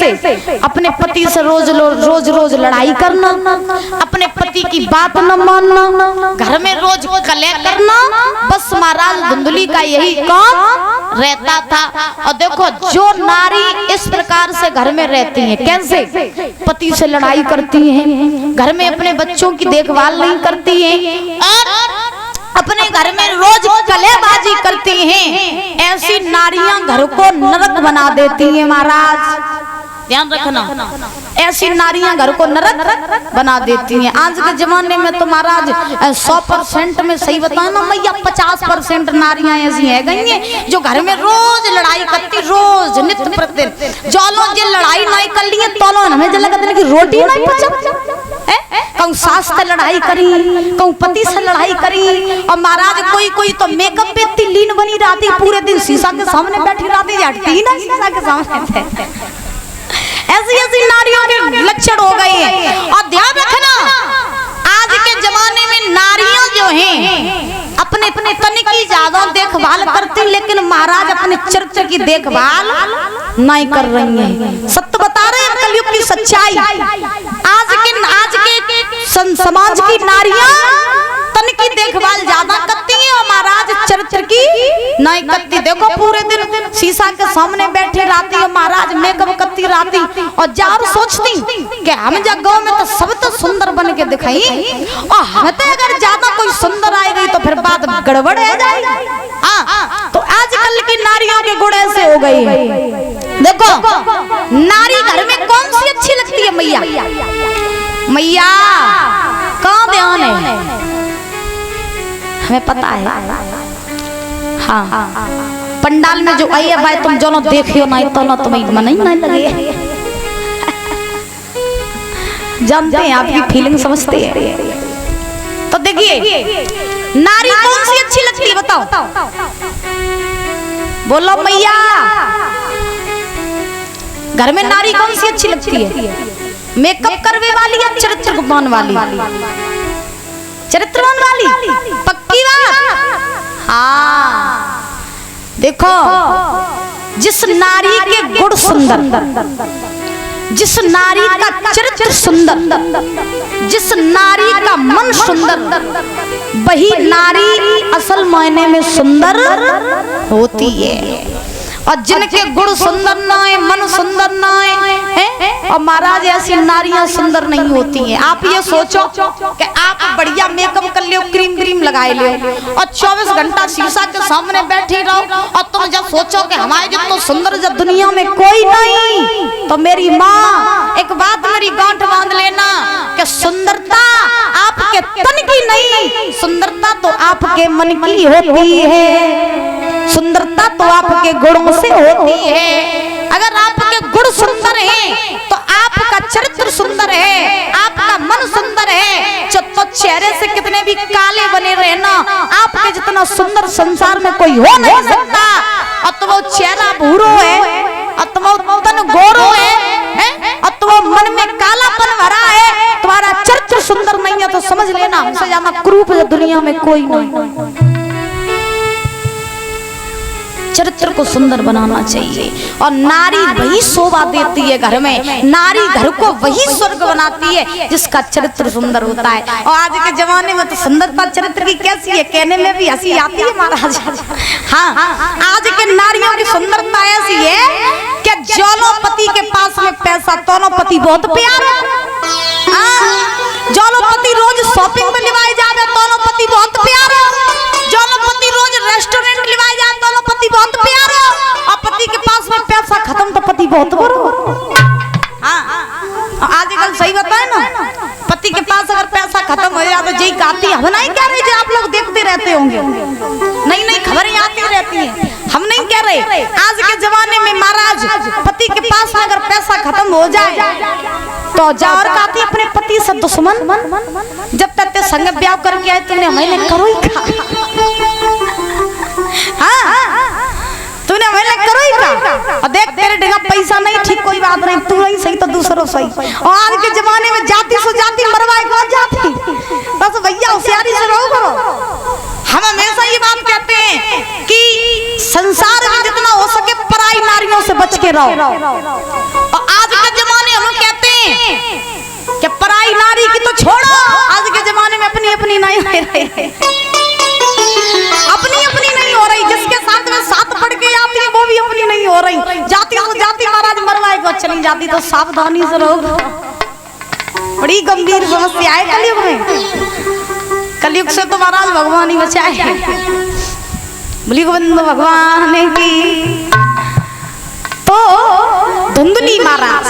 कैसे? अपने पति से रोज रोज लड़ाई करना, अपने पति की बात न मानना, घर में रोज कलह करना, बस महाराज धुंधली का यही काम रहता था। और देखो जो नारी इस प्रकार से घर में रहती है, कैसे पति से लड़ाई करती हैं, घर में अपने बच्चों की देखभाल नहीं करती हैं और अपने घर में रोज कलेबाजी करती हैं, ऐसी नारियां घर को नरक बना देती हैं। महाराज ध्यान रखना, ऐसी नारियां घर को नरक बना देती हैं। आज के जमाने में तो महाराज 100% में सही बताओ ना मैया, 50% नारियां ऐसी है गई हैं जो घर में रोज लड़ाई करती, रोज नित्य प्रतिदिन। चलो ये लड़ाई नहीं कर लिए तो हमें जल लगता है कि रोटी नहीं पचा, कहूँ सास से लड़ाई करी, कहूँ पति से लड़ाई करी। और महाराज कोई तो मेकअप पे इतनी लीन बनी रहती, पूरे दिन शीशा के सामने बैठी रहती, हटती ही ना शीशा के सामने। ऐसी ऐसी नारियों के लक्षण हो गए हैं। और ध्यान रखना, आज के जमाने में नारियां जो हैं अपने तन की ज्यादा देखभाल करती, लेकिन महाराज अपने चरित्र की देखभाल नहीं कर रही हैं। सत्य बता रहे हैं, कलयुग की सच्चाई। आज के समाज की नारियां तन की देखभाल ज्यादा करती हैं और महाराज चरित्र की नहीं करती। देखो पूरे दिन शीशा के सामने बैठी रहती है महाराज, मेकअप करती रहती और जार सोचती कि हम जब गाँव में तो सब तो सुंदर बन के दिखाई, और हम तो अगर ज्यादा कोई सुंदर आई गई तो फिर बात गड़बड़ है जाएगी। तो आजकल की नारियों के गुण ऐसे हो गए हैं। देखो नारी घर में कौन सी अच्छी लगती है मैया? मैया कहाँ ध्यान है? हमें पता है। हाँ पंडाल में जो आई है भाई, तुम जो देखियो नहीं तो ना तुम्हें मन ही नहीं लगे। जानते हैं, आपकी फीलिंग समझते हैं। तो देखिए नारी कौन सी अच्छी लगती है बताओ, बोलो मैया। घर में नारी कौन सी अच्छी लगती है? मेकअप करवे वाली या चरित्रवान वाली? चरित्रवान वाली, पक्की बात। हाँ देखो, जिस नारी के गुण सुंदर, जिस नारी का चरित्र सुंदर, जिस नारी का मन सुंदर, वही नारी असल मायने में सुंदर होती है। और जिनके गुण सुंदर ना है, मन सुंदर ना है, और महाराज ऐसी नारियां सुंदर नहीं होती हैं। आप ये सोचो कि आप बढ़िया मेकअप कर लियो, क्रीम लगाए लियो और 24 घंटा शीशा के सामने बैठी रहो, और तुम जब सोचो कि हमारे जब तो सुंदर जब दुनिया में कोई नहीं, तो मेरी माँ एक बात मेरी गांठ बांध लेना कि सुंदरता आपके तन की नहीं, सुंदरता तो आपके मन की होती है, सुंदरता तो आपके गुणों से होती है। अगर आपके गुण सुंदर हैं तो आपका चरित्र सुंदर है, आपका मन सुंदर है, तो चेहरे से कितने भी काले बने रहना, आपके जितना सुंदर संसार में कोई हो नहीं सकता। और तो वो चेहरा भूरो है, और तो वो तन गोरो है, और तो वो मन में कालापन भरा है, तुम्हारा चरित्र सुंदर नहीं है, तो समझ लेना हमसे ज्यादा क्रूप दुनिया में कोई नहीं। चरित्र को सुंदर बनाना चाहिए। और नारी वही शोभा देती है घर में, नारी घर को वही स्वर्ग बनाती है जिसका चरित्र सुंदर होता है। और आज के जमाने में तो सुंदरता चरित्र की कैसी है, कहने में भी हंसी आती है महाराज। हाँ आज के नारियों की सुंदरता ऐसी है कि जोलो पति के पास में पैसा, दोनों पति बहुत प्यारे, जोलो पति रोज शॉपिंग में लिवाए जाते, दोनों पति बहुत प्यारे, जोलो पति रोज रेस्टोरेंट लिवाए जाते, दोनों पति बहुत प्यारे, और पति के पास में पैसा खत्म तो पति बहुत बड़ो। आजकल सही बताए ना, पति के पास अगर पैसा खत्म हो जाए तो जी गाती, हम नहीं कह रहे, आप लोग देखते रहते होंगे, नई नई खबरें आती रहती हैं, हम नहीं कह रहे। आज के जमाने में महाराज पति के पास अगर पैसा खत्म हो जाए तो जाओ गाती अपने पति से दुश्मन, जब तक ते संग ब्याह करके आए तूने मैंने करो ही खा, तूने मैंने करो ही खा, और देख तेरे डेगा पैसा नहीं, ठीक कोई बात नहीं, तू नहीं सही तो दूसरों सही। और आज के जमाने में जाति से जाति मरवाए कौन जाती, बस भैया होशियारी से रहो करो। हम हमेशा ये बात कहते हैं कि संसार में जितना हो सके पराई नारियों से बच के रहो। और आज कि पराई नारी की तो छोड़ो, आज के जमाने में अपनी अपनी नहीं हो रही, अपनी अपनी नहीं हो रही, जिसके साथ में साथ पड़ के आती है वो भी अपनी नहीं हो रही। जाती तो जाती महाराज मरवाए को चली जाती, तो सावधानी से रहो। बड़ी गंभीर समस्या है कलयुग में। कलयुग से तो महाराज भगवान ही बचाए। बोली गोविंद भगवान की। तो धुंधली महाराज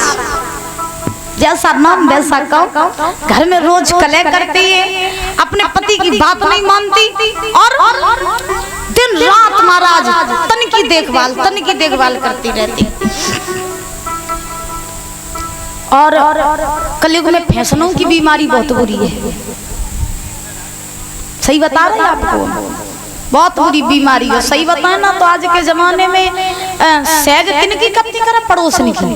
जैसा नाम वैसा काम, घर में रोज कलह करती है, अपने पति की बात नहीं मानती और दिन रात महाराज तन की देखभाल करती रहती। और कलयुग में फैशनों की बीमारी बहुत बुरी है। सही बता रहे हैं आपको, बहुत बुरी बीमारी है। सही बताए ना तो आज के जमाने में सहज किन की कत्ती करे, पड़ोसन की।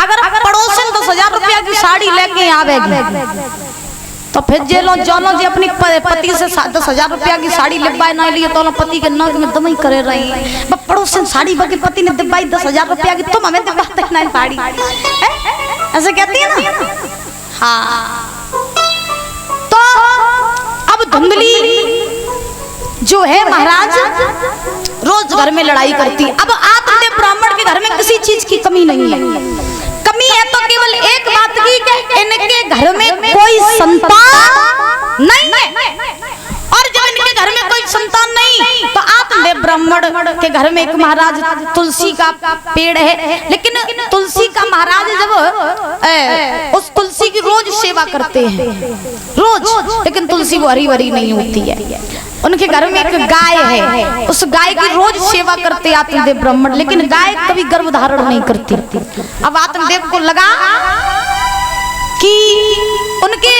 अगर पड़ोसन 10,000 रुपया की साड़ी लेके आवेगी तो फिर जेलो जानो जी अपनी पति से 10,000 रुपया की साड़ी लिबाई ना लिए तो पति के नाक में दम ही करे रही है। पड़ोसन साड़ी बाकी पति ने दिबाई 10,000 रुपया की, तुम हमें दिबाते नहीं साड़ी, ऐसे कहती है ना। हाँ, तो अब धुंधली जो है महाराज रोज घर में लड़ाई करती। अब आत्मदेव ब्राह्मण के घर में किसी चीज की कमी नहीं है। कमी है तो केवल एक बात की कि इनके घर में कोई संतान नहीं है। और जब इनके घर में कोई संतान नहीं तो आत्मदेव ब्राह्मण के घर में एक महाराज तुलसी का पेड़ है, लेकिन तुलसी का महाराज जब उस तुलसी की रोज सेवा करते हैं रोज, लेकिन तुलसी वो हरी भरी नहीं होती है। उनके घर में एक गाय है, उस गाय की रोज सेवा करते आत्मदेव ब्राह्मण, लेकिन गाय कभी गर्भ धारण नहीं करती। अब आत्मदेव को लगा कि उनके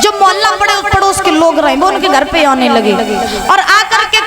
जो मोहल्ला पड़ोस के लोग रहे वो उनके घर पे आने लगे और आकर के